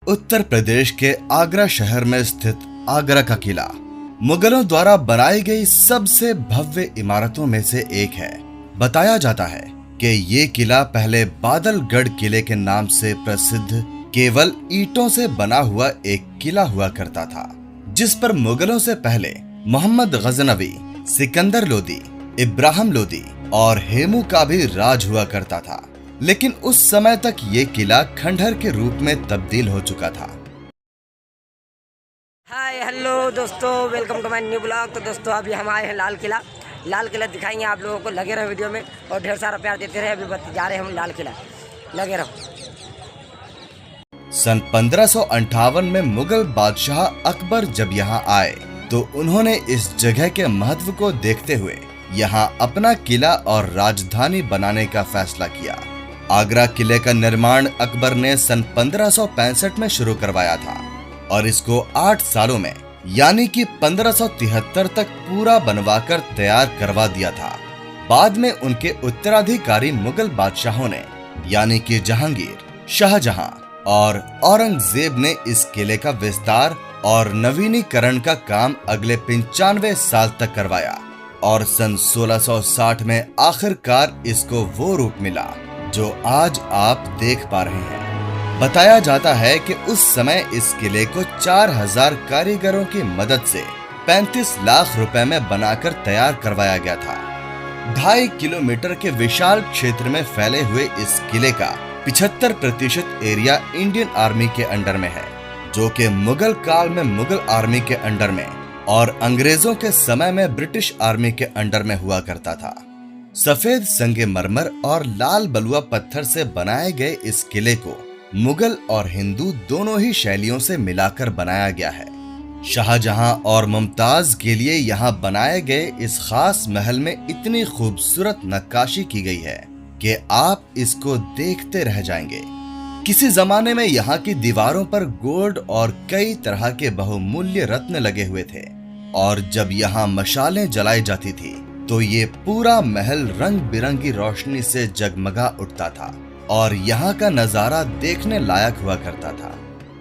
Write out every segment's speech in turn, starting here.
उत्तर प्रदेश के आगरा शहर में स्थित आगरा का किला मुगलों द्वारा बनाई गई सबसे भव्य इमारतों में से एक है। बताया जाता है कि ये किला पहले बादलगढ़ किले के नाम से प्रसिद्ध केवल ईंटों से बना हुआ एक किला हुआ करता था, जिस पर मुगलों से पहले मोहम्मद गजनवी, सिकंदर लोदी, इब्राहिम लोदी और हेमू का भी राज हुआ करता था। लेकिन उस समय तक ये किला खंडहर के रूप में तब्दील हो चुका था। हाय हेलो दोस्तों, welcome to my new blog. तो दोस्तों अभी हम आए हैं लाल किला दिखाएंगे आप लोगों को। लगे रहो वीडियो में और ढेर सारा प्यार देते रहे। अभी जा रहे हैं हम लाल किला, लगे रहो। सन 1558 में मुगल बादशाह अकबर जब यहाँ आए तो उन्होंने इस जगह के महत्व को देखते हुए यहाँ अपना किला और राजधानी बनाने का फैसला किया। आगरा किले का निर्माण अकबर ने सन 1565 में शुरू करवाया था और इसको 8 सालों में यानी कि 1573 तक पूरा बनवाकर तैयार करवा दिया था। बाद में उनके उत्तराधिकारी मुगल बादशाहों ने यानी कि जहांगीर, शाहजहां और औरंगजेब ने इस किले का विस्तार और नवीनीकरण का काम अगले 95 साल तक करवाया और सन 1660 में आखिरकार इसको वो रूप मिला जो आज आप देख पा रहे हैं। बताया जाता है कि उस समय इस किले को 4000 कारीगरों की मदद से 35 लाख रुपए में बनाकर तैयार करवाया गया था। 2.5 किलोमीटर के विशाल क्षेत्र में फैले हुए इस किले का 75% एरिया इंडियन आर्मी के अंडर में है, जो कि मुगल काल में मुगल आर्मी के अंडर में और अंग्रेजों के समय में ब्रिटिश आर्मी के अंडर में हुआ करता था। सफेद संगमरमर और लाल बलुआ पत्थर से बनाए गए इस किले को मुगल और हिंदू दोनों ही शैलियों से मिलाकर बनाया गया है। शाहजहां और मुमताज के लिए यहाँ बनाए गए इस खास महल में इतनी खूबसूरत नक्काशी की गई है कि आप इसको देखते रह जाएंगे। किसी जमाने में यहाँ की दीवारों पर गोल्ड और कई तरह के बहुमूल्य रत्न लगे हुए थे और जब यहाँ मशालें जलाई जाती थी तो ये पूरा महल रंग बिरंगी रोशनी से जगमगा उठता था और यहाँ का नजारा देखने लायक हुआ करता था।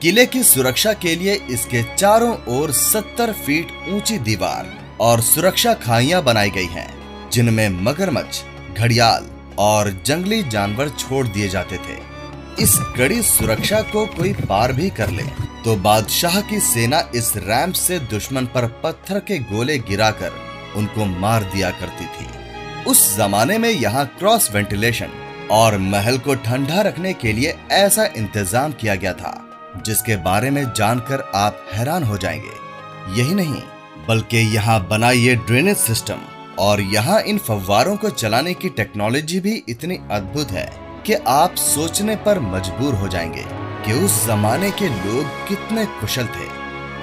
किले की सुरक्षा के लिए इसके चारों ओर 70 फीट ऊंची दीवार और सुरक्षा खाइयां बनाई गई हैं, जिनमें मगरमच्छ, घड़ियाल और जंगली जानवर छोड़ दिए जाते थे। इस कड़ी सुरक्षा को कोई पार भी कर ले तो बादशाह की सेना इस रैंप से दुश्मन पर पत्थर के गोले गिराकर उनको मार दिया करती थी। उस जमाने में यहाँ क्रॉस वेंटिलेशन और महल को ठंडा रखने के लिए ऐसा इंतजाम किया गया था जिसके बारे में जानकर आप हैरान हो जाएंगे। यही नहीं बल्कि यहाँ बना ये ड्रेनेज सिस्टम और यहाँ इन फव्वारों को चलाने की टेक्नोलॉजी भी इतनी अद्भुत है कि आप सोचने पर मजबूर हो जाएंगे कि उस जमाने के लोग कितने कुशल थे।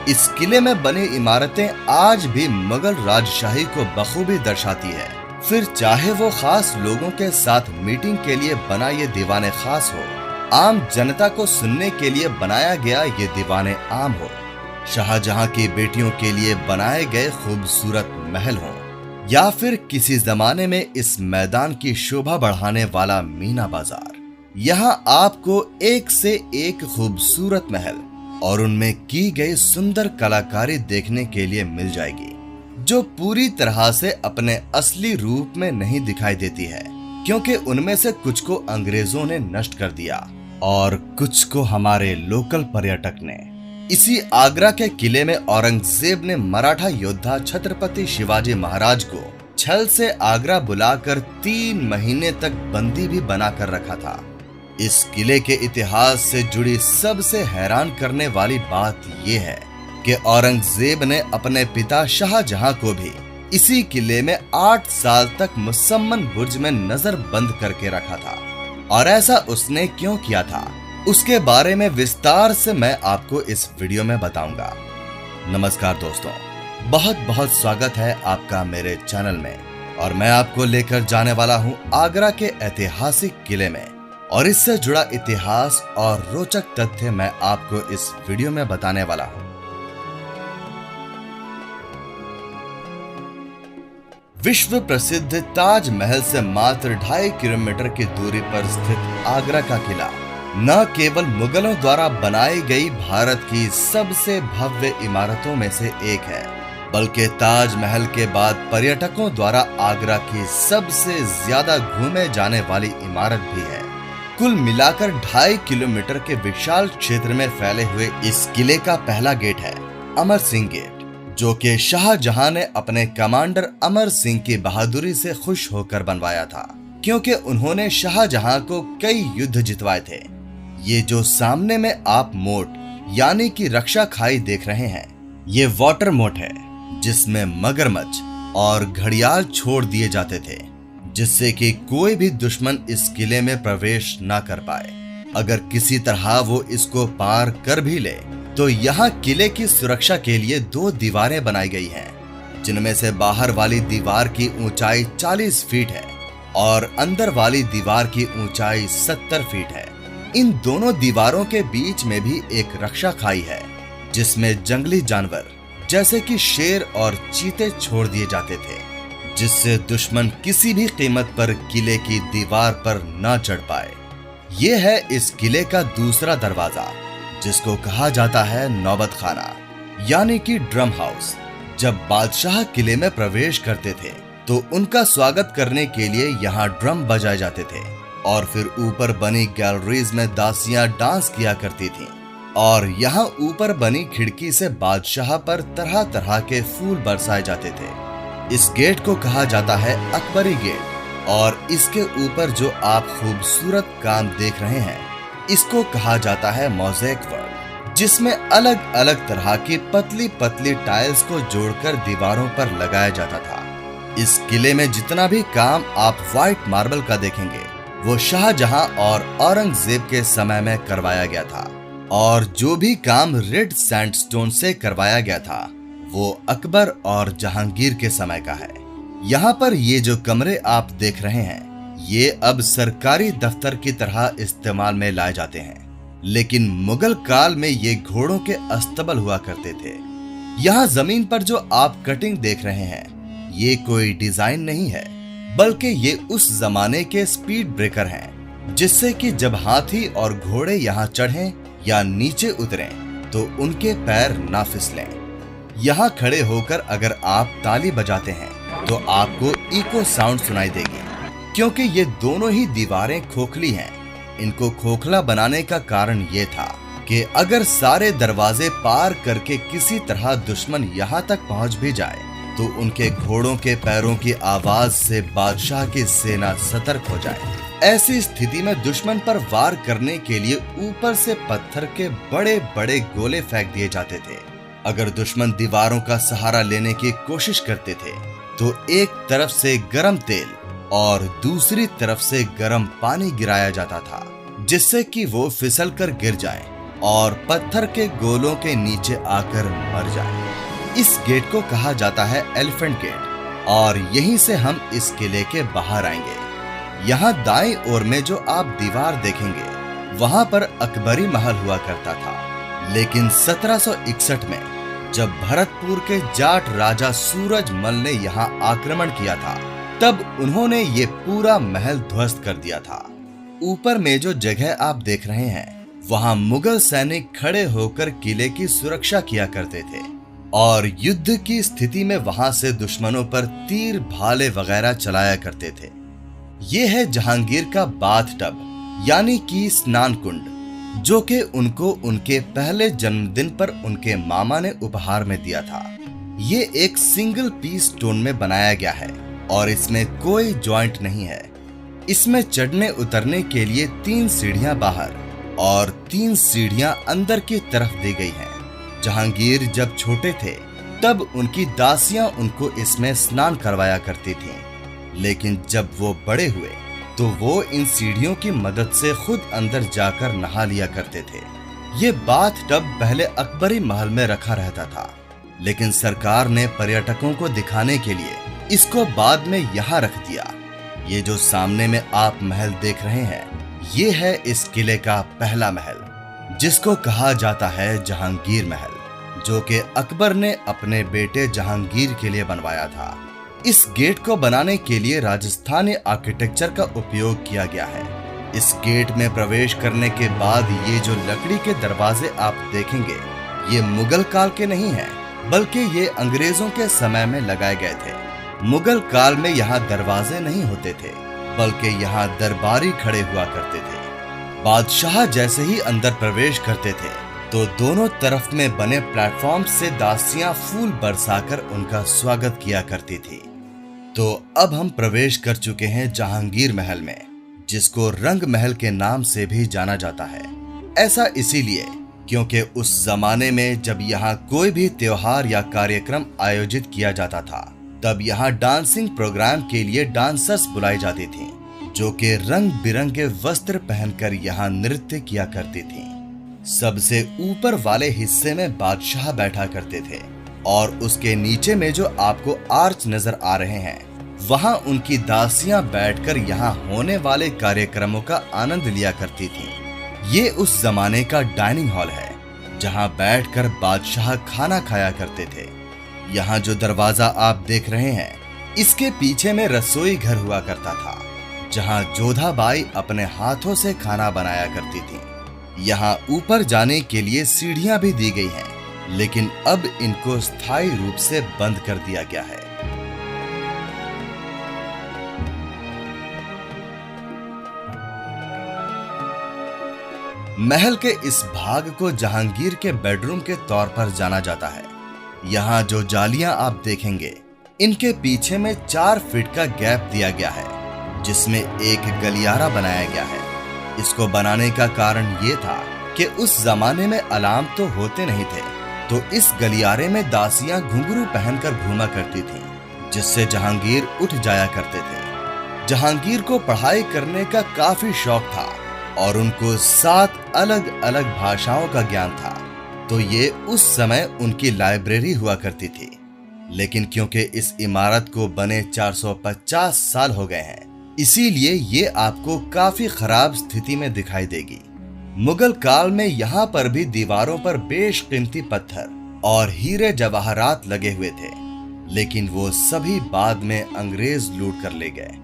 इस किले में बनी इमारतें आज भी मुगल राजशाही को बखूबी दर्शाती है। फिर चाहे वो खास लोगों के साथ मीटिंग के लिए बना ये दीवाने खास हो, आम जनता को सुनने के लिए बनाया गया ये दीवाने आम हो, शाहजहां की बेटियों के लिए बनाए गए खूबसूरत महल हो, या फिर किसी जमाने में इस मैदान की शोभा बढ़ाने वाला मीना बाजार। यहाँ आपको एक से एक खूबसूरत महल और उनमें की गई सुंदर कलाकारी देखने के लिए मिल जाएगी, जो पूरी तरह से अपने असली रूप में नहीं दिखाई देती है, क्योंकि उनमें से कुछ को अंग्रेजों ने नष्ट कर दिया और कुछ को हमारे लोकल पर्यटक ने। इसी आगरा के किले में औरंगजेब ने मराठा योद्धा छत्रपति शिवाजी महाराज को छल से आगरा बुलाकर 3 महीने तक बंदी भी बनाकर रखा था। इस किले के इतिहास से जुड़ी सबसे हैरान करने वाली बात यह है कि औरंगजेब ने अपने पिता शाहजहां को भी इसी किले में 8 साल तक मुसम्मन बुर्ज में नजर बंद करके रखा था। और ऐसा उसने क्यों किया था, उसके बारे में विस्तार से मैं आपको इस वीडियो में बताऊंगा। नमस्कार दोस्तों, बहुत बहुत स्वागत है आपका मेरे चैनल में और मैं आपको लेकर जाने वाला हूं आगरा के ऐतिहासिक किले में और इससे जुड़ा इतिहास और रोचक तथ्य मैं आपको इस वीडियो में बताने वाला हूं। विश्व प्रसिद्ध ताजमहल से मात्र 2.5 किलोमीटर की दूरी पर स्थित आगरा का किला न केवल मुगलों द्वारा बनाई गई भारत की सबसे भव्य इमारतों में से एक है, बल्कि ताजमहल के बाद पर्यटकों द्वारा आगरा की सबसे ज्यादा घूमे जाने वाली इमारत भी है। कुल मिलाकर 2.5 किलोमीटर के विशाल क्षेत्र में फैले हुए इस किले का पहला गेट है अमर सिंह गेट, जो कि शाहजहां ने अपने कमांडर अमर सिंह की बहादुरी से खुश होकर बनवाया था, क्योंकि उन्होंने शाहजहां को कई युद्ध जितवाए थे। ये जो सामने में आप मोट यानी कि रक्षा खाई देख रहे हैं, ये वाटर मोट है, जिसमें मगरमच्छ और घड़ियाल छोड़ दिए जाते थे, जिससे कि कोई भी दुश्मन इस किले में प्रवेश ना कर पाए। अगर किसी तरह वो इसको पार कर भी ले तो यहाँ किले की सुरक्षा के लिए 2 दीवारें बनाई गई हैं, जिनमें से बाहर वाली दीवार की ऊंचाई 40 फीट है और अंदर वाली दीवार की ऊंचाई 70 फीट है। इन दोनों दीवारों के बीच में भी एक रक्षा खाई है, जिसमें जंगली जानवर जैसे कि शेर और चीते छोड़ दिए जाते थे, जिससे दुश्मन किसी भी कीमत पर किले की दीवार पर न चढ़ पाए। ये है इस किले का दूसरा दरवाजा, जिसको कहा जाता है नौबत खाना यानी कि ड्रम हाउस। जब बादशाह किले में प्रवेश करते थे तो उनका स्वागत करने के लिए यहाँ ड्रम बजाए जाते थे और फिर ऊपर बनी गैलरीज में दासियां डांस किया करती थीं और यहाँ ऊपर बनी खिड़की से बादशाह पर तरह तरह के फूल बरसाए जाते थे। इस गेट को कहा जाता है अकबरी गेट और इसके ऊपर जो आप खूबसूरत काम देख रहे हैं, इसको कहा जाता है मोज़ेक वर्क, जिसमें अलग अलग तरह की पतली पतली टाइल्स को जोड़कर दीवारों पर लगाया जाता था। इस किले में जितना भी काम आप व्हाइट मार्बल का देखेंगे, वो शाहजहां और औरंगजेब के समय में करवाया गया था, और जो भी काम रेड सैंडस्टोन से करवाया गया था वो अकबर और जहांगीर के समय का है। यहाँ पर ये जो कमरे आप देख रहे हैं, ये अब सरकारी दफ्तर की तरह इस्तेमाल में लाए जाते हैं, लेकिन मुगल काल में ये घोड़ों के अस्तबल हुआ करते थे। यहाँ जमीन पर जो आप कटिंग देख रहे हैं, ये कोई डिजाइन नहीं है, बल्कि ये उस जमाने के स्पीड ब्रेकर हैं, जिससे कि जब हाथी और घोड़े यहाँ चढ़ें या नीचे उतरें तो उनके पैर ना फिसलें। यहाँ खड़े होकर अगर आप ताली बजाते हैं तो आपको इको साउंड सुनाई देगी, क्योंकि ये दोनों ही दीवारें खोखली हैं। इनको खोखला बनाने का कारण ये था कि अगर सारे दरवाजे पार करके किसी तरह दुश्मन यहाँ तक पहुँच भी जाए तो उनके घोड़ों के पैरों की आवाज से बादशाह की सेना सतर्क हो जाए। ऐसी स्थिति में दुश्मन पर वार करने के लिए ऊपर से पत्थर के बड़े बड़े गोले फेंक दिए जाते थे। अगर दुश्मन दीवारों का सहारा लेने की कोशिश करते थे तो एक तरफ से गर्म तेल और दूसरी तरफ से गर्म पानी गिराया जाता था, जिससे कि वो फिसल कर गिर जाएं और पत्थर के गोलों के नीचे आकर मर जाएं। इस गेट को कहा जाता है एलिफेंट गेट और यहीं से हम इस किले के बाहर आएंगे। यहाँ दाएं ओर में जो आप दीवार देखेंगे, वहां पर अकबरी महल हुआ करता था, लेकिन 1761 में जब भरतपुर के जाट राजा सूरजमल ने यहाँ आक्रमण किया था, तब उन्होंने ये पूरा महल ध्वस्त कर दिया था। ऊपर में जो जगह आप देख रहे हैं, वहाँ मुगल सैनिक खड़े होकर किले की सुरक्षा किया करते थे और युद्ध की स्थिति में वहां से दुश्मनों पर तीर भाले वगैरह चलाया करते थे। ये है जहांगीर का बाथ टब यानी कि स्नान कुंड, जो कि उनको उनके पहले जन्मदिन पर उनके मामा ने उपहार में दिया था। ये एक सिंगल पीस स्टोन में बनाया गया है और इसमें कोई जॉइंट नहीं है। इसमें चढ़ने उतरने के लिए 3 सीढ़ियां बाहर और 3 सीढ़ियां अंदर की तरफ दी गई हैं। जहांगीर जब छोटे थे तब उनकी दासियां उनको इसमें स्नान करवाया करती थीं, लेकिन जब वो बड़े हुए तो वो इन सीढ़ियों की मदद से खुद अंदर जाकर नहा लिया करते थे। ये बाथ टब पहले अकबरी महल में रखा रहता था, लेकिन सरकार ने पर्यटकों को दिखाने के लिए इसको बाद में यहाँ रख दिया। ये जो सामने में आप महल देख रहे हैं, ये है इस किले का पहला महल, जिसको कहा जाता है जहांगीर महल, जो कि अकबर ने अपने बेटे जहांगीर के लिए बनवाया था। इस गेट को बनाने के लिए राजस्थानी आर्किटेक्चर का उपयोग किया गया है। इस गेट में प्रवेश करने के बाद ये जो लकड़ी के दरवाजे आप देखेंगे, ये मुगल काल के नहीं हैं, बल्कि ये अंग्रेजों के समय में लगाए गए थे। मुगल काल में यहाँ दरवाजे नहीं होते थे, बल्कि यहाँ दरबारी खड़े हुआ करते थे। बादशाह जैसे ही अंदर प्रवेश करते थे तो दोनों तरफ में बने प्लेटफॉर्म से दासियां फूल बरसाकर उनका स्वागत किया करती थी। तो अब हम प्रवेश कर चुके हैं जहांगीर महल में, जिसको रंग महल के नाम से भी जाना जाता है। ऐसा इसीलिए क्योंकि उस जमाने में जब यहाँ कोई भी त्योहार या कार्यक्रम आयोजित किया जाता था, तब यहाँ डांसिंग प्रोग्राम के लिए डांसर्स बुलाई जाती थीं, जो कि रंग बिरंगे वस्त्र पहनकर यहाँ नृत्य किया करती थीं। सबसे ऊपर वाले हिस्से में बादशाह बैठा करते थे और उसके नीचे में जो आपको आर्च नजर आ रहे हैं, वहाँ उनकी दासियां बैठकर यहाँ होने वाले कार्यक्रमों का आनंद लिया करती थीं। ये उस जमाने का डाइनिंग हॉल है, जहाँ बैठकर बादशाह खाना खाया करते थे। यहाँ जो दरवाजा आप देख रहे हैं, इसके पीछे में रसोई घर हुआ करता था, जहाँ जोधाबाई अपने हाथों से खाना बनाया करती थी। यहाँ ऊपर जाने के लिए सीढ़ियां भी दी गई हैं, लेकिन अब इनको स्थायी रूप से बंद कर दिया गया है। महल के इस भाग को जहांगीर के बेडरूम के तौर पर जाना जाता है। यहाँ जो जालियां आप देखेंगे, इनके पीछे में 4 फीट का गैप दिया गया है, जिसमें एक गलियारा बनाया गया है। इसको बनाने का कारण ये था कि उस जमाने में अलार्म तो होते नहीं थे, तो इस गलियारे में दासियां घुंघरू पहनकर घूमा करती थीं, जिससे जहांगीर उठ जाया करते थे। जहांगीर को पढ़ाई करने का काफी शौक था और उनको 7 अलग अलग भाषाओं का ज्ञान था, तो ये उस समय उनकी लाइब्रेरी हुआ करती थी। लेकिन क्योंकि इस इमारत को बने 450 साल हो गए हैं, इसीलिए ये आपको काफी खराब स्थिति में दिखाई देगी। मुगल काल में यहाँ पर भी दीवारों पर बेशकीमती पत्थर और हीरे जवाहरात लगे हुए थे, लेकिन वो सभी बाद में अंग्रेज लूट कर ले गए।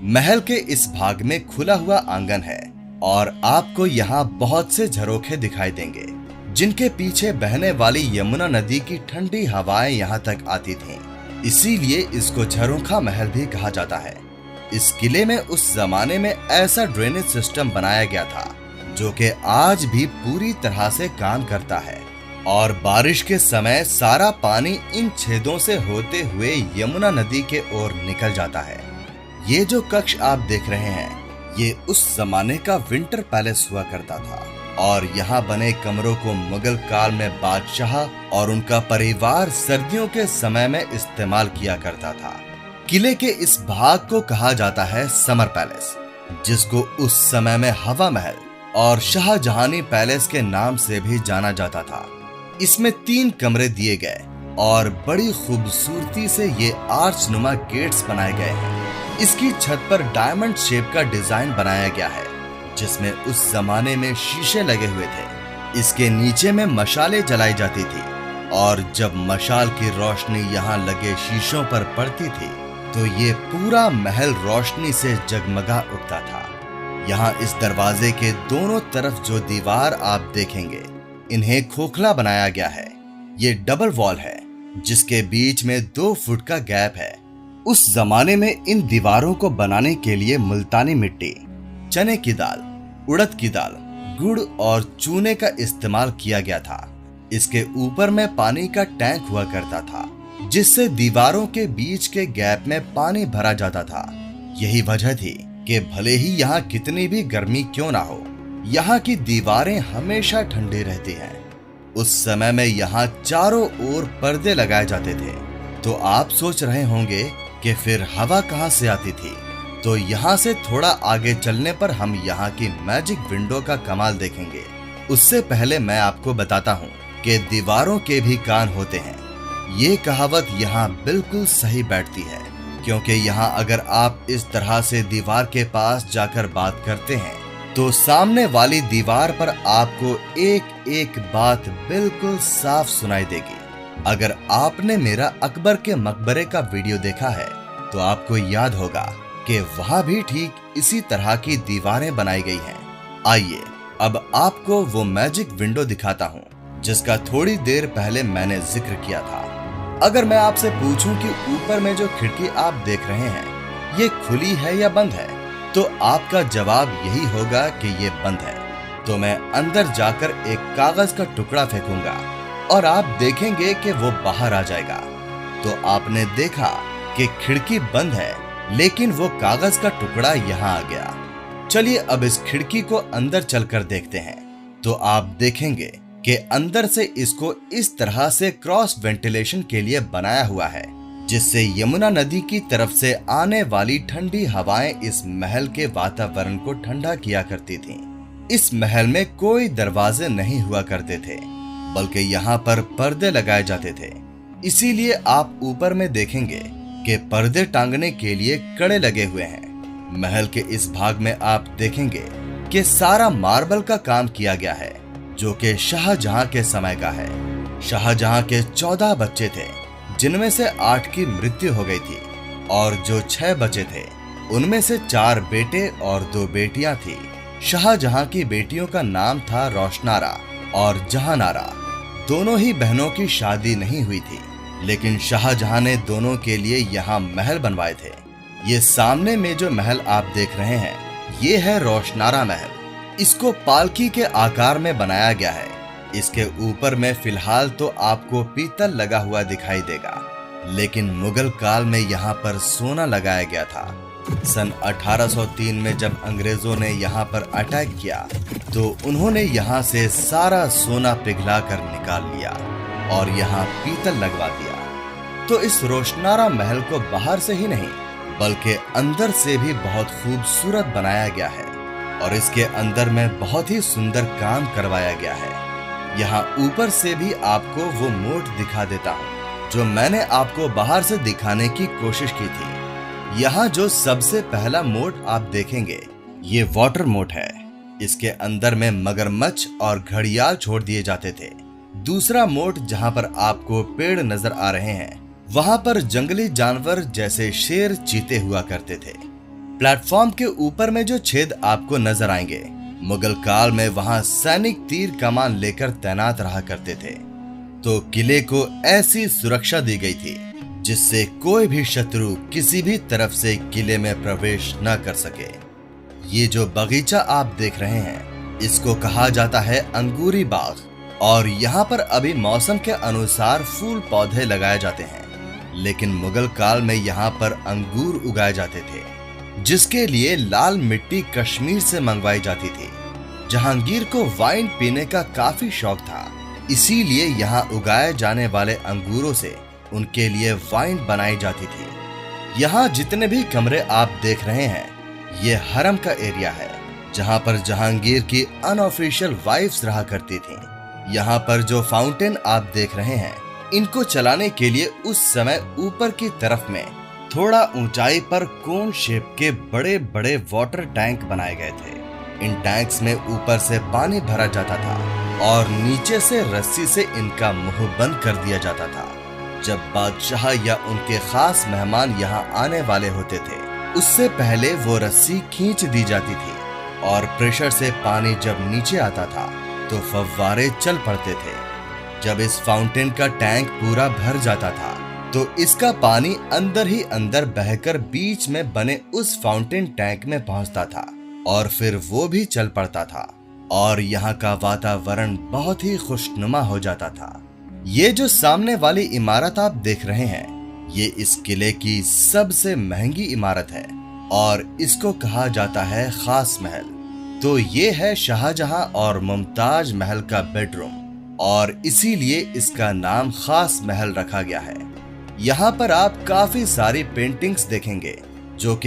महल के इस भाग में खुला हुआ आंगन है और आपको यहाँ बहुत से झरोखे दिखाई देंगे, जिनके पीछे बहने वाली यमुना नदी की ठंडी हवाएं यहाँ तक आती थीं। इसीलिए इसको झरोखा महल भी कहा जाता है। इस किले में उस जमाने में ऐसा ड्रेनेज सिस्टम बनाया गया था, जो कि आज भी पूरी तरह से काम करता है और बारिश के समय सारा पानी इन छेदों से होते हुए यमुना नदी के ओर निकल जाता है। ये जो कक्ष आप देख रहे हैं, ये उस जमाने का विंटर पैलेस हुआ करता था और यहाँ बने कमरों को मुगल काल में बादशाह और उनका परिवार सर्दियों के समय में इस्तेमाल किया करता था। किले के इस भाग को कहा जाता है समर पैलेस, जिसको उस समय में हवा महल और शाहजहानी पैलेस के नाम से भी जाना जाता था। इसमें 3 कमरे दिए गए और बड़ी खूबसूरती से ये आर्चनुमा गेट्स बनाए गए हैं। इसकी छत पर डायमंड शेप का डिजाइन बनाया गया है, जिसमें उस जमाने में शीशे लगे हुए थे। इसके नीचे में मशालें जलाई जाती थी और जब मशाल की रोशनी यहाँ लगे शीशों पर पड़ती थी, तो ये पूरा महल रोशनी से जगमगा उठता था। यहाँ इस दरवाजे के दोनों तरफ जो दीवार आप देखेंगे, इन्हें खोखला बनाया गया है। ये डबल वॉल है, जिसके बीच में 2 फुट का गैप है। उस जमाने में इन दीवारों को बनाने के लिए मुल्तानी मिट्टी, चने की दाल, उड़द की दाल, गुड़ और चूने का इस्तेमाल किया गया था। इसके ऊपर में पानी का टैंक हुआ करता था, जिससे दीवारों के बीच के गैप में पानी भरा जाता था। यही वजह थी कि भले ही यहाँ कितनी भी गर्मी क्यों ना हो, यहाँ की दीवारें हमेशा ठंडी रहती हैं। उस समय में यहाँ चारों ओर पर्दे लगाए जाते थे। तो आप सोच रहे होंगे कि फिर हवा कहाँ से आती थी? तो यहाँ से थोड़ा आगे चलने पर हम यहाँ की मैजिक विंडो का कमाल देखेंगे। उससे पहले मैं आपको बताता हूँ कि दीवारों के भी कान होते हैं। ये कहावत यहाँ बिल्कुल सही बैठती है, क्योंकि यहाँ अगर आप इस तरह से दीवार के पास जाकर बात करते हैं, तो सामने वाली दीवार पर आपको एक एक बात बिल्कुल साफ सुनाई देगी। अगर आपने मेरा अकबर के मकबरे का वीडियो देखा है, तो आपको याद होगा कि वहां भी ठीक इसी तरह की दीवारें बनाई गई हैं। आइए अब आपको वो मैजिक विंडो दिखाता हूँ जिसका थोड़ी देर पहले मैंने जिक्र किया था। अगर मैं आपसे पूछूं कि ऊपर में जो खिड़की आप देख रहे हैं ये खुली है या बंद है, तो आपका जवाब यही होगा कि ये बंद है। तो मैं अंदर जाकर एक कागज का टुकड़ा फेंकूंगा और आप देखेंगे कि वो बाहर आ जाएगा। तो आपने देखा कि खिड़की बंद है, लेकिन वो कागज का टुकड़ा यहाँ आ गया। चलिए अब इस खिड़की को अंदर चलकर देखते हैं। तो आप देखेंगे कि अंदर से इसको इस तरह से क्रॉस वेंटिलेशन के लिए बनाया हुआ है, जिससे यमुना नदी की तरफ से आने वाली ठंडी हवाएं इस महल के वातावरण को ठंडा किया करती थीं। इस महल में कोई दरवाजे नहीं हुआ करते थे, बल्कि यहाँ पर पर्दे लगाए जाते थे। इसीलिए आप ऊपर में देखेंगे कि पर्दे टांगने के लिए कड़े लगे हुए हैं। महल के इस भाग में आप देखेंगे कि सारा मार्बल का काम किया गया है, जो कि शाहजहां के समय का है। शाहजहां के 14 बच्चे थे, जिनमें से 8 की मृत्यु हो गई थी, और जो 6 बचे थे उनमें से 4 बेटे और 2 बेटियां थी। शाहजहां की बेटियों का नाम था रोशनारा और जहानारा। दोनों ही बहनों की शादी नहीं हुई थी, लेकिन शाहजहां ने दोनों के लिए यहाँ महल बनवाए थे। ये सामने में जो महल आप देख रहे हैं ये है रोशनारा महल। इसको पालकी के आकार में बनाया गया है। इसके ऊपर में फिलहाल तो आपको पीतल लगा हुआ दिखाई देगा, लेकिन मुगल काल में यहाँ पर सोना लगाया गया था। सन 1803 में जब अंग्रेजों ने यहाँ पर अटैक किया तो उन्होंने यहाँ से सारा सोना पिघला कर निकाल लिया और यहाँ पीतल लगवा दिया। तो इस रोशनारा महल को बाहर से ही नहीं बल्कि अंदर से भी बहुत खूबसूरत बनाया गया है, और इसके अंदर में बहुत ही सुंदर काम करवाया गया है। यहाँ ऊपर से भी आपको वो मोट दिखा देता हूँ जो मैंने आपको बाहर से दिखाने की कोशिश की थी। यहाँ जो सबसे पहला मोट आप देखेंगे ये वाटर मोट है। इसके अंदर में मगरमच्छ और घड़ियाल छोड़ दिए जाते थे। दूसरा मोट जहाँ पर आपको पेड़ नजर आ रहे हैं वहां पर जंगली जानवर जैसे शेर चीते हुआ करते थे। प्लेटफॉर्म के ऊपर में जो छेद आपको नजर आएंगे, मुगल काल में वहां सैनिक तीर कमान लेकर तैनात रहा करते थे। तो किले को ऐसी सुरक्षा दी गई थी जिससे कोई भी शत्रु किसी भी तरफ से किले में प्रवेश न कर सके। ये जो बगीचा आप देख रहे हैं इसको कहा जाता है अंगूरी बाग, और यहाँ पर अभी मौसम के अनुसार फूल पौधे लगाए जाते हैं, लेकिन मुगल काल में यहाँ पर अंगूर उगाए जाते थे, जिसके लिए लाल मिट्टी कश्मीर से मंगवाई जाती थी। जहांगीर को वाइन पीने का काफी शौक था, इसीलिए यहाँ उगाए जाने वाले अंगूरों से उनके लिए वाइन बनाई जाती थी। यहाँ जितने भी कमरे आप देख रहे हैं ये हरम का एरिया है, जहाँ पर जहांगीर की अनऑफिशियल वाइफ्स रहा करती थीं। यहाँ पर जो फाउंटेन आप देख रहे हैं इनको चलाने के लिए उस समय ऊपर की तरफ में थोड़ा ऊंचाई पर कोन शेप के बड़े बड़े वाटर टैंक बनाए गए थे। इन टैंक्स में ऊपर से पानी भरा जाता था और नीचे से रस्सी से इनका मुंह बंद कर दिया जाता था। जब बादशाह या उनके खास मेहमान यहाँ आने वाले होते थे उससे पहले वो रस्सी खींच दी जाती थी, और प्रेशर से पानी जब नीचे आता था तो फव्वारे चल पड़ते थे। जब इस फाउंटेन का टैंक पूरा भर जाता था तो इसका पानी अंदर ही अंदर बहकर बीच में बने उस फाउंटेन टैंक में पहुंचता था, और फिर वो भी चल पड़ता था, और यहाँ का वातावरण बहुत ही खुशनुमा हो जाता था। ये जो सामने वाली इमारत आप देख रहे हैं ये इस किले की सबसे महंगी इमारत है, और इसको कहा जाता है खास महल। तो ये है शाहजहां और मुमताज महल का बेडरूम, और इसीलिए इसका नाम खास महल रखा गया है। यहाँ पर आप काफी सारी पेंटिंग्स देखेंगे जो कि